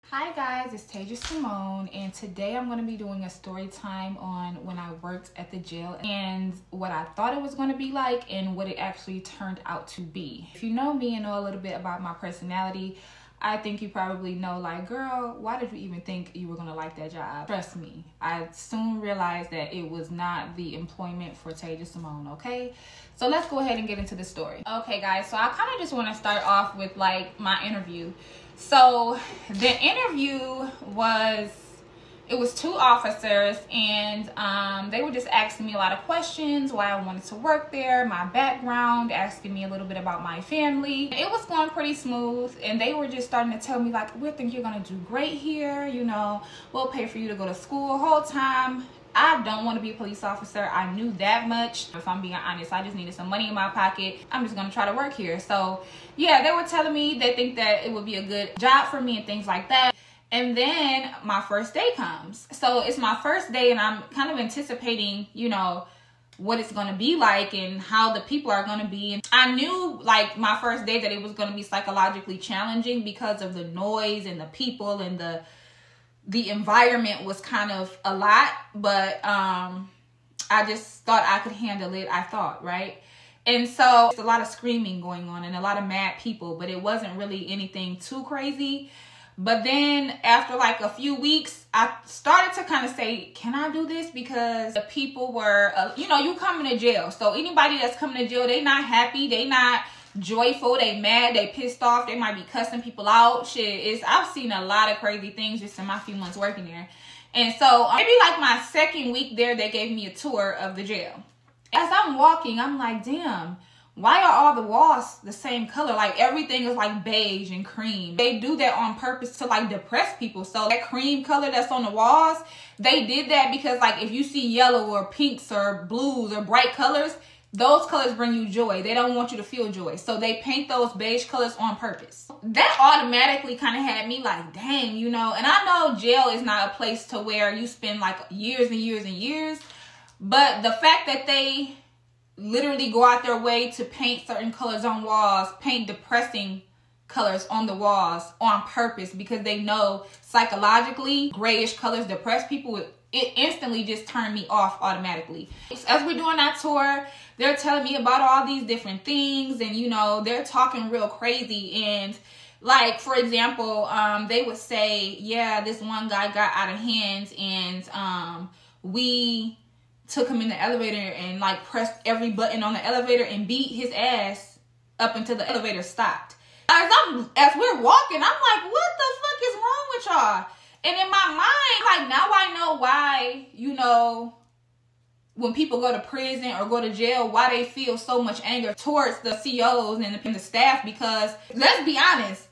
Hi guys, it's Tasia Simone, and today I'm going to be doing a story time on when I worked at the jail and what I thought it was going to be like and what it actually turned out to be. If you know me and know a little bit about my personality, I think you probably know, like, girl, why did you even think you were going to like that job? Trust me, I soon realized that it was not the employment for Tasia Simone, okay? So let's go ahead and get into the story. Okay guys, so I kind of just want to start off with like my interview. So the interview was two officers, and they were just asking me a lot of questions, why I wanted to work there, my background, asking me a little bit about my family. It was going pretty smooth, and they were just starting to tell me, like, we think you're gonna do great here, you know, we'll pay for you to go to school. Whole time I don't want to be a police officer. I knew that much. If I'm being honest, I just needed some money in my pocket. I'm just going to try to work here. So yeah, they were telling me they think that it would be a good job for me and things like that. And then my first day comes. So it's my first day, and I'm kind of anticipating, you know, what it's going to be like and how the people are going to be. And I knew, like, my first day that it was going to be psychologically challenging because of the noise and the people, and the environment was kind of a lot, but I just thought I could handle it, right? And so it's a lot of screaming going on and a lot of mad people, but it wasn't really anything too crazy. But then after like a few weeks, I started to kind of say, can I do this? Because the people were, you know, you coming to jail. So anybody that's coming to jail, they not happy, they not joyful, they mad, they pissed off, they might be cussing people out. I've seen a lot of crazy things just in my few months working there. And so maybe like my second week there, they gave me a tour of the jail. As I'm walking, I'm like, damn, why are all the walls the same color? Like, everything is like beige and cream. They do that on purpose to like depress people. So that cream color that's on the walls, they did that because, like, if you see yellow or pinks or blues or bright colors, those colors bring you joy. They don't want you to feel joy. So they paint those beige colors on purpose. That automatically kind of had me like, dang, you know. And I know jail is not a place to where you spend like years and years and years. But the fact that they literally go out their way to paint certain colors on walls, paint depressing colors on the walls on purpose, because they know psychologically grayish colors depress people, it instantly just turned me off automatically. As we're doing that tour, they're telling me about all these different things, and, you know, they're talking real crazy. And like, for example, they would say, yeah, this one guy got out of hand, and we took him in the elevator and like pressed every button on the elevator and beat his ass up until the elevator stopped. As we're walking, I'm like, what the fuck is wrong with y'all? And in my mind, like, now I know why, you know, when people go to prison or go to jail, why they feel so much anger towards the COs and the staff. Because let's be honest,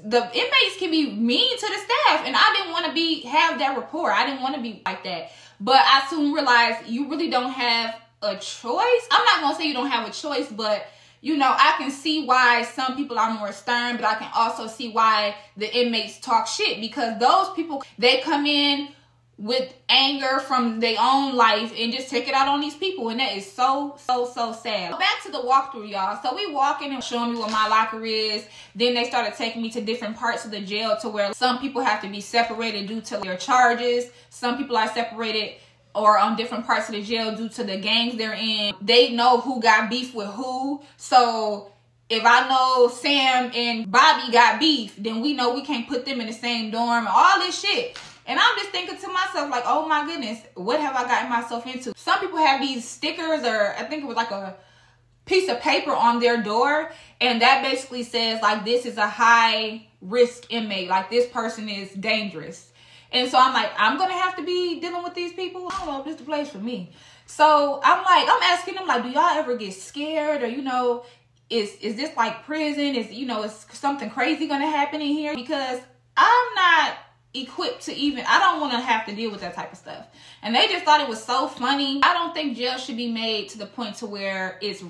the inmates can be mean to the staff, and I didn't want to have that rapport. I didn't want to be like that. But I soon realized you really don't have a choice. I'm not going to say you don't have a choice, but, you know, I can see why some people are more stern, but I can also see why the inmates talk shit, because those people, they come in with anger from their own life and just take it out on these people, and that is so sad. Back to the walkthrough, y'all. So we walking and showing me what my locker is. Then they started taking me to different parts of the jail, to where some people have to be separated due to their charges. Some people are separated or on different parts of the jail due to the gangs they're in. They know who got beef with who. So if I know Sam and Bobby got beef, then we know we can't put them in the same dorm, all this shit. And I'm just thinking to myself, like, oh my goodness, what have I gotten myself into? Some people have these stickers, or I think it was like a piece of paper on their door, and that basically says, like, this is a high risk inmate, like, this person is dangerous. And so I'm like, I'm gonna have to be dealing with these people? I don't know if this is the place for me. So I'm asking them, like, do y'all ever get scared? Or, you know, is this like prison? Is, you know, is something crazy gonna happen in here? Because I'm not equipped to I don't want to have to deal with that type of stuff. And they just thought it was so funny. I don't think jail should be made to the point to where it's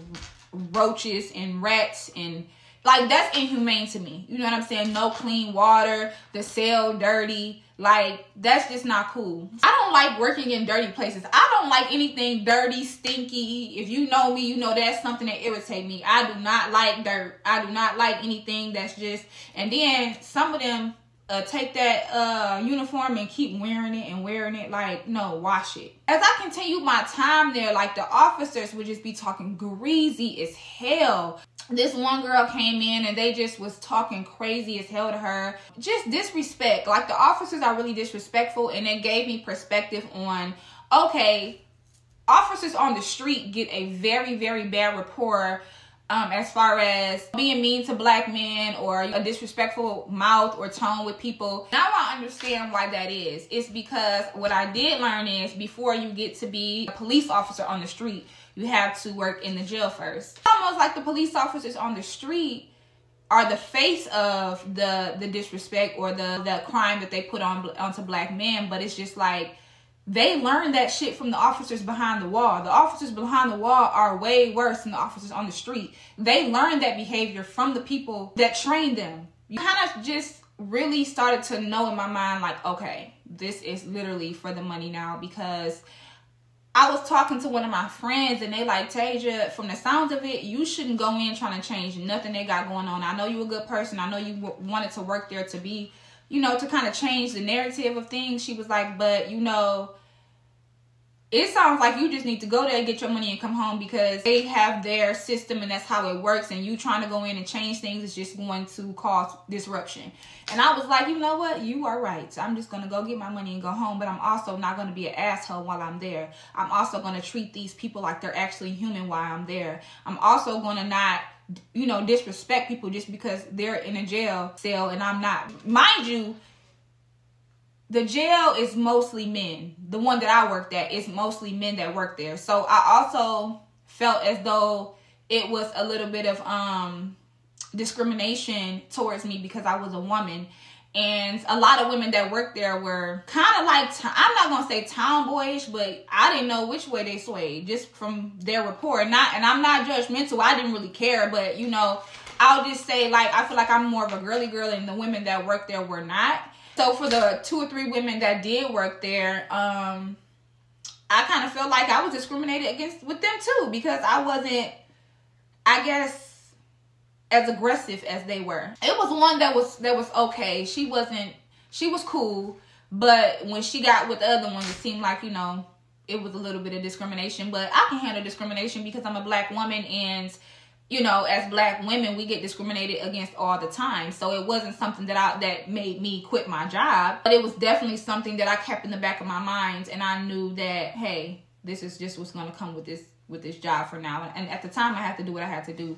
roaches and rats, and like, that's inhumane to me. You know what I'm saying? No clean water, the cell dirty. Like, that's just not cool. I don't like working in dirty places. I don't like anything dirty, stinky. If you know me, you know that's something that irritates me. I do not like dirt. I do not like anything that's just, and then some of them take that uniform and keep wearing it and wearing it. Like, no, wash it. As I continued my time there, like, the officers would just be talking greasy as hell. This one girl came in and they just was talking crazy as hell to her. Just disrespect. Like, the officers are really disrespectful, and it gave me perspective on, okay, officers on the street get a very, very bad rapport as far as being mean to black men or a disrespectful mouth or tone with people. Now I understand why that is. It's because what I did learn is before you get to be a police officer on the street, you have to work in the jail first. It's almost like the police officers on the street are the face of the disrespect or the crime that they put onto black men, but it's just like, they learn that shit from the officers behind the wall. The officers behind the wall are way worse than the officers on the street. They learn that behavior from the people that train them. You kind of just really started to know in my mind, like, okay, this is literally for the money now. Because I was talking to one of my friends and they like, Tasia, from the sounds of it, you shouldn't go in trying to change nothing they got going on. I know you're a good person. I know you wanted to work there to be, you know, to kind of change the narrative of things. She was like, but, you know, it sounds like you just need to go there and get your money and come home, because they have their system and that's how it works, and you trying to go in and change things is just going to cause disruption. And I was like, you know what? You are right. I'm just going to go get my money and go home, but I'm also not going to be an asshole while I'm there. I'm also going to treat these people like they're actually human while I'm there. I'm also going to not, you know, disrespect people just because they're in a jail cell and I'm not. Mind you, the jail is mostly men. The one that I worked at is mostly men that work there. So I also felt as though it was a little bit of discrimination towards me because I was a woman. And a lot of women that worked there were kind of like, I'm not going to say tomboyish, but I didn't know which way they swayed just from their rapport. And I'm not judgmental. I didn't really care. But, you know, I'll just say, like, I feel like I'm more of a girly girl and the women that worked there were not. So for the 2 or 3 women that did work there, I kind of felt like I was discriminated against with them too, because I wasn't, I guess, as aggressive as they were. It was one that was okay. She was cool, but when she got with the other ones, it seemed like, you know, it was a little bit of discrimination. But I can handle discrimination because I'm a black woman, and you know, as black women, we get discriminated against all the time. So it wasn't something that made me quit my job, but it was definitely something that I kept in the back of my mind. And I knew that, hey, this is just what's going to come with this job for now. And at the time, I had to do what I had to do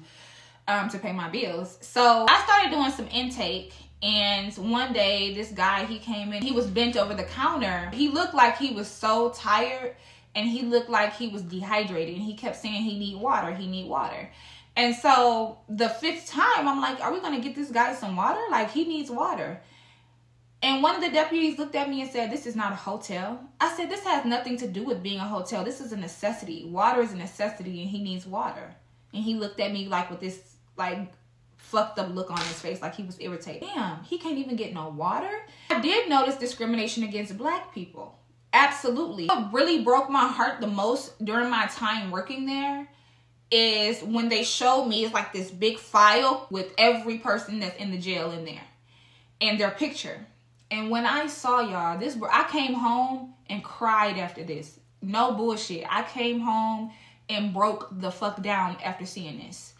to pay my bills. So I started doing some intake. And one day, this guy, he came in. He was bent over the counter. He looked like he was so tired, and he looked like he was dehydrated. And he kept saying he need water, he need water. And so the 5th time, I'm like, are we going to get this guy some water? Like, he needs water. And one of the deputies looked at me and said, this is not a hotel. I said, this has nothing to do with being a hotel. This is a necessity. Water is a necessity, and he needs water. And he looked at me like with this, like, fucked up look on his face, like he was irritated. Damn, he can't even get no water? I did notice discrimination against black people. Absolutely. What really broke my heart the most during my time working there is when they showed me, it's like this big file with every person that's in the jail in there and their picture. And when I saw y'all, I came home and cried after this. No bullshit. I came home and broke the fuck down after seeing this.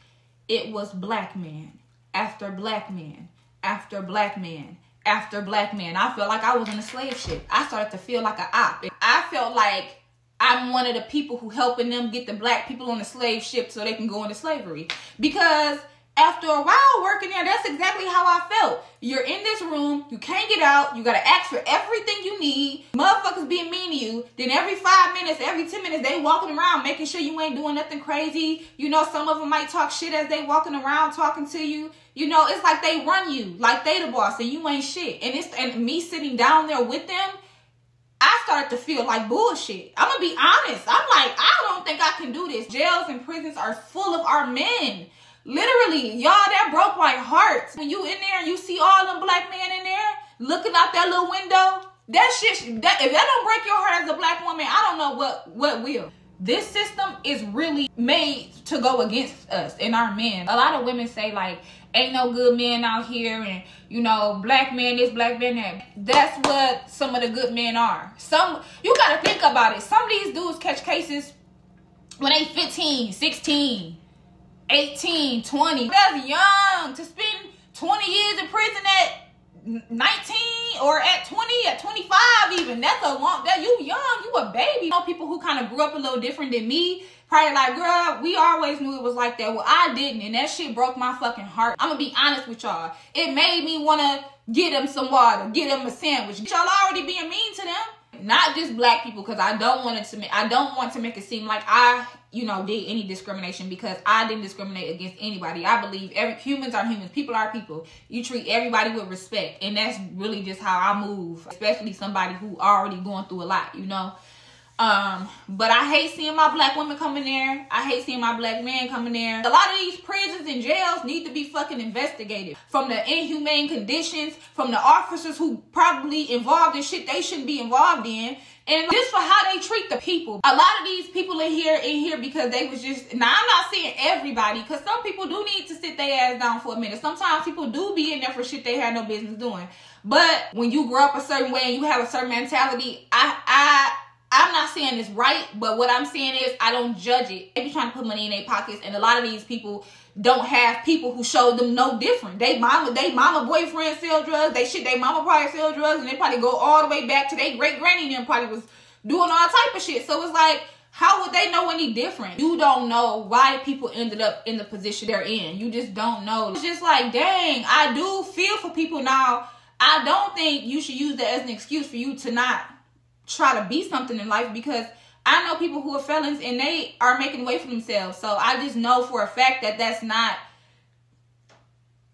It was black man after black man after black man after black man. I felt like I was in a slave ship. I started to feel like an op. I felt like I'm one of the people who helping them get the black people on the slave ship so they can go into slavery. Because after a while working there, that's exactly how I felt. You're in this room, you can't get out, you gotta ask for everything you need, motherfuckers being mean to you, then every 5 minutes, every 10 minutes, they walking around making sure you ain't doing nothing crazy. You know, some of them might talk shit as they walking around talking to you. You know, it's like they run you, like they the boss and you ain't shit. And me sitting down there with them, I started to feel like bullshit. I'm gonna be honest. I'm like, I don't think I can do this. Jails and prisons are full of our men. Literally, y'all, that broke my heart. When you in there and you see all them black men in there looking out that little window, that shit, if that don't break your heart as a black woman, I don't know what will. this system is really made to go against us and our men. A lot of women say like, ain't no good men out here, and you know, black men this, black men that. That's what some of the good men are. You gotta think about it. Some of these dudes catch cases when they 15, 16, 18, 20. That's young to spend 20 years in prison at 19 or at 20, at 25 even. That's a long, that you young, you a baby. You know, people who kind of grew up a little different than me, probably like, girl, we always knew it was like that. Well, I didn't, and that shit broke my fucking heart. I'm gonna be honest with y'all. It made me wanna get them some water, get them a sandwich. Y'all already being mean to them. Not just black people, because I don't want to make it seem like I, you know, did any discrimination, because I didn't discriminate against anybody. I believe humans are humans, people are people. You treat everybody with respect, and that's really just how I move, especially somebody who already going through a lot, you know. But I hate seeing my black women coming there. I hate seeing my black men coming there. A lot of these prisons and jails need to be fucking investigated. From the inhumane conditions, from the officers who probably involved in shit they shouldn't be involved in, and just for how they treat the people. A lot of these people in here because they was just, now I'm not saying everybody, because some people do need to sit their ass down for a minute. Sometimes people do be in there for shit they had no business doing. But when you grow up a certain way and you have a certain mentality, I'm not saying it's right, but what I'm saying is I don't judge it. They be trying to put money in their pockets, and a lot of these people don't have people who show them no different. They mama boyfriend sell drugs. They mama probably sell drugs, and they probably go all the way back to their great granny and them probably was doing all type of shit. So it's like, how would they know any different? You don't know why people ended up in the position they're in. You just don't know. It's just like, dang, I do feel for people now. I don't think you should use that as an excuse for you to not try to be something in life, because I know people who are felons and they are making way for themselves. So I just know for a fact that it's not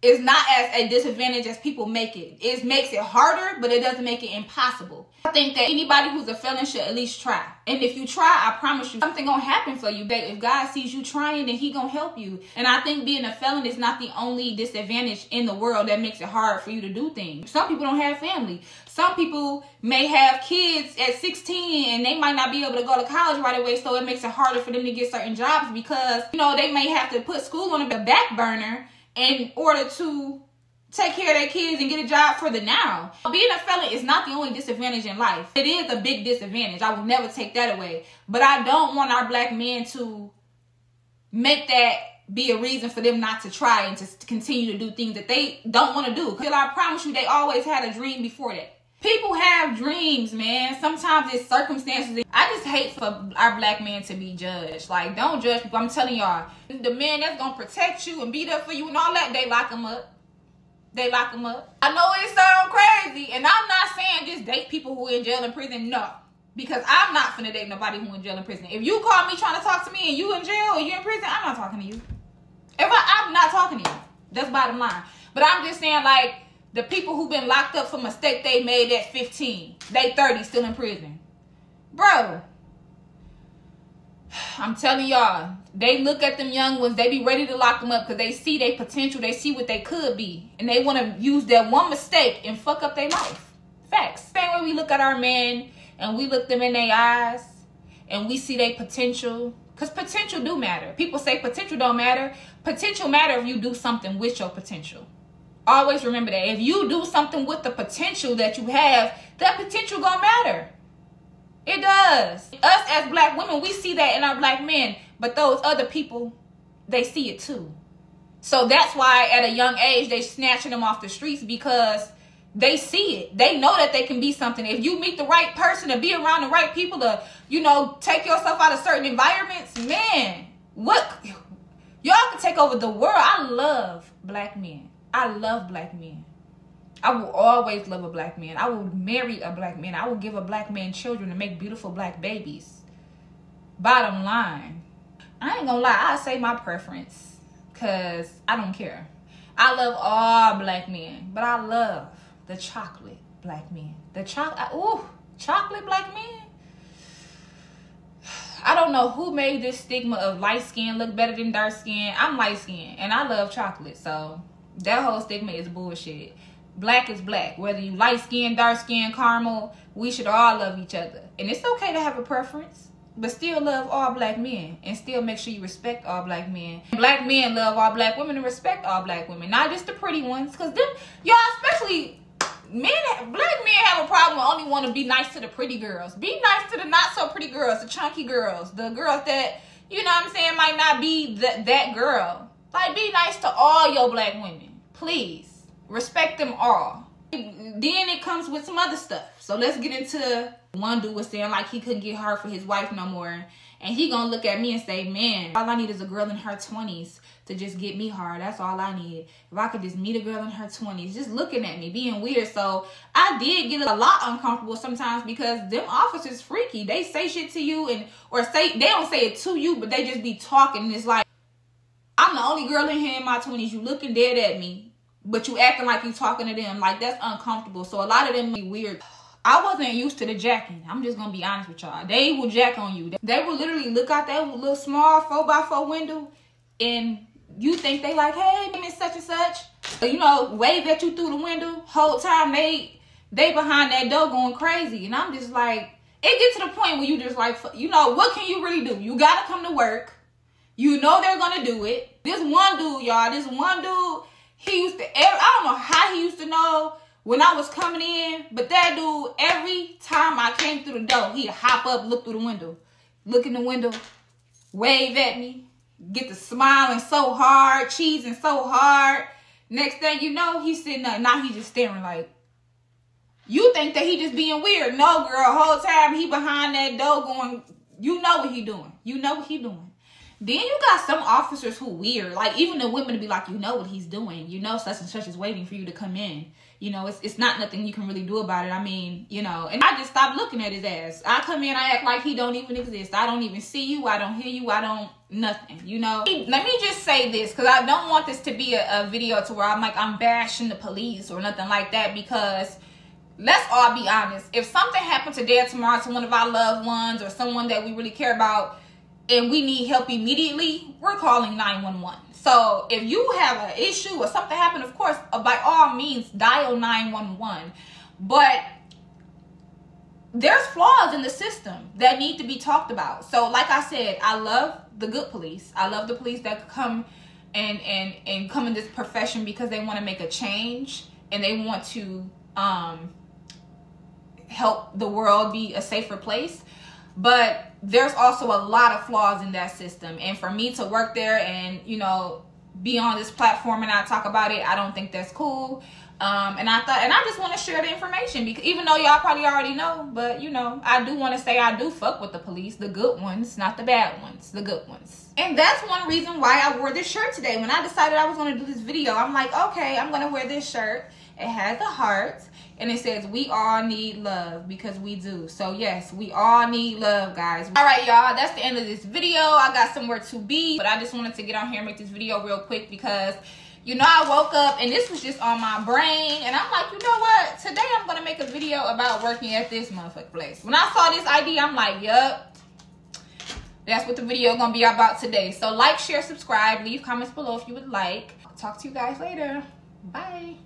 as a disadvantage as people make it. It makes it harder, but it doesn't make it impossible. I think that anybody who's a felon should at least try. And if you try, I promise you, something gonna happen for you. If God sees you trying, then he gonna help you. And I think being a felon is not the only disadvantage in the world that makes it hard for you to do things. Some people don't have family. Some people may have kids at 16 and they might not be able to go to college right away, so it makes it harder for them to get certain jobs, because, you know, they may have to put school on the back burner in order to take care of their kids and get a job for the now. Being a felon is not the only disadvantage in life. It is a big disadvantage. I will never take that away. But I don't want our black men to make that be a reason for them not to try and to continue to do things that they don't want to do. Because I promise you, they always had a dream before that. People have dreams, man. Sometimes it's circumstances. I just hate for our black men to be judged. Like, don't judge people. I'm telling y'all, the man that's gonna protect you and be there for you and all that, they lock them up. They lock them up. I know it sounds crazy, and I'm not saying just date people who are in jail and prison. No, because I'm not finna date nobody who in jail and prison. If you call me trying to talk to me and you in jail or you in prison, I'm not talking to you. I'm not talking to you. That's bottom line. But I'm just saying, like, the people who've been locked up for mistake they made at 15, they 30 still in prison. Bro, I'm telling y'all, they look at them young ones, they be ready to lock them up because they see their potential, they see what they could be, and they want to use that one mistake and fuck up their life. Facts. Same way we look at our men and we look them in their eyes and we see their potential, because potential do matter. People say potential don't matter. Potential matter if you do something with your potential. Always remember that. If you do something with the potential that you have, that potential gonna matter. It does. Us as black women, we see that in our black men, but those other people, they see it too. So that's why at a young age, they snatching them off the streets, because they see it. They know that they can be something. If you meet the right person to be around the right people to, you know, take yourself out of certain environments, man, y'all can take over the world. I love black men. I love black men. I will always love a black man. I will marry a black man. I will give a black man children to make beautiful black babies. Bottom line, I ain't gonna lie, I say my preference, because I don't care. I love all black men, but I love the chocolate black men. Chocolate black men. I don't know who made this stigma of light skin look better than dark skin. I'm light skin and I love chocolate, so that whole stigma is bullshit. Black is black. Whether you light skin, dark skin, caramel, we should all love each other. And it's okay to have a preference. but still love all black men, and still make sure you respect all black men. Black men love all black women and respect all black women, not just the pretty ones. Because them, y'all, especially men, black men have a problem with only want to be nice to the pretty girls. Be nice to the not so pretty girls, the chunky girls, the girls that, you know what I'm saying, might not be that girl. Like, be nice to all your black women. Please. Respect them all. Then it comes with some other stuff. So let's get into, one dude was saying like he couldn't get hard for his wife no more. And he gonna look at me and say, man, all I need is a girl in her 20s to just get me hard. That's all I need. If I could just meet a girl in her 20s, just looking at me, being weird. So I did get a lot uncomfortable sometimes because them officers freaky. They say shit to you they don't say it to you, but they just be talking. And it's like, I'm the only girl in here in my 20s. You looking dead at me, but you acting like you talking to them. Like, that's uncomfortable. So a lot of them be weird. I wasn't used to the jacking. I'm just gonna be honest with y'all. They will jack on you. They will literally look out that little small 4x4 window, and you think they like, hey, Miss such and such. You know, wave at you through the window. Whole time they behind that door going crazy. And I'm just like, it gets to the point where you just like, you know, what can you really do? You gotta come to work. You know they're gonna do it. This one dude, y'all, he used to, I don't know how he used to know when I was coming in, but that dude, every time I came through the door, he'd hop up, look through the window, look in the window, wave at me, get to smiling so hard, cheesing so hard. Next thing you know, he's sitting up. Now he's just staring like, you think that he just being weird. No, girl, whole time he behind that door going, you know what he doing. You know what he doing. Then you got some officers who weird. Like, even the women to be like, you know what he's doing. You know such and such is waiting for you to come in. You know, it's not nothing you can really do about it. I mean, you know, and I just stopped looking at his ass. I come in, I act like he don't even exist. I don't even see you. I don't hear you. I don't, nothing, you know. Let me just say this, because I don't want this to be a video to where I'm bashing the police or nothing like that, because let's all be honest. If something happened today or tomorrow to one of our loved ones or someone that we really care about, and we need help immediately, we're calling 911. So if you have an issue or something happened, of course, by all means, dial 911. But there's flaws in the system that need to be talked about. So like I said, I love the good police. I love the police that come and come in this profession because they want to make a change and they want to help the world be a safer place. But there's also a lot of flaws in that system. And for me to work there and, you know, be on this platform and not talk about it, I don't think that's cool. And I just want to share the information, because even though y'all probably already know, but you know, I do want to say I do fuck with the police, the good ones, not the bad ones, the good ones. And that's one reason why I wore this shirt today. When I decided I was going to do this video, I'm like, okay, I'm going to wear this shirt. It has the heart. And it says, we all need love, because we do. So, yes, we all need love, guys. All right, y'all. That's the end of this video. I got somewhere to be. But I just wanted to get on here and make this video real quick because, you know, I woke up and this was just on my brain. And I'm like, you know what? Today I'm going to make a video about working at this motherfucking place. When I saw this idea, I'm like, yup. That's what the video going to be about today. So, like, share, subscribe. Leave comments below if you would like. I'll talk to you guys later. Bye.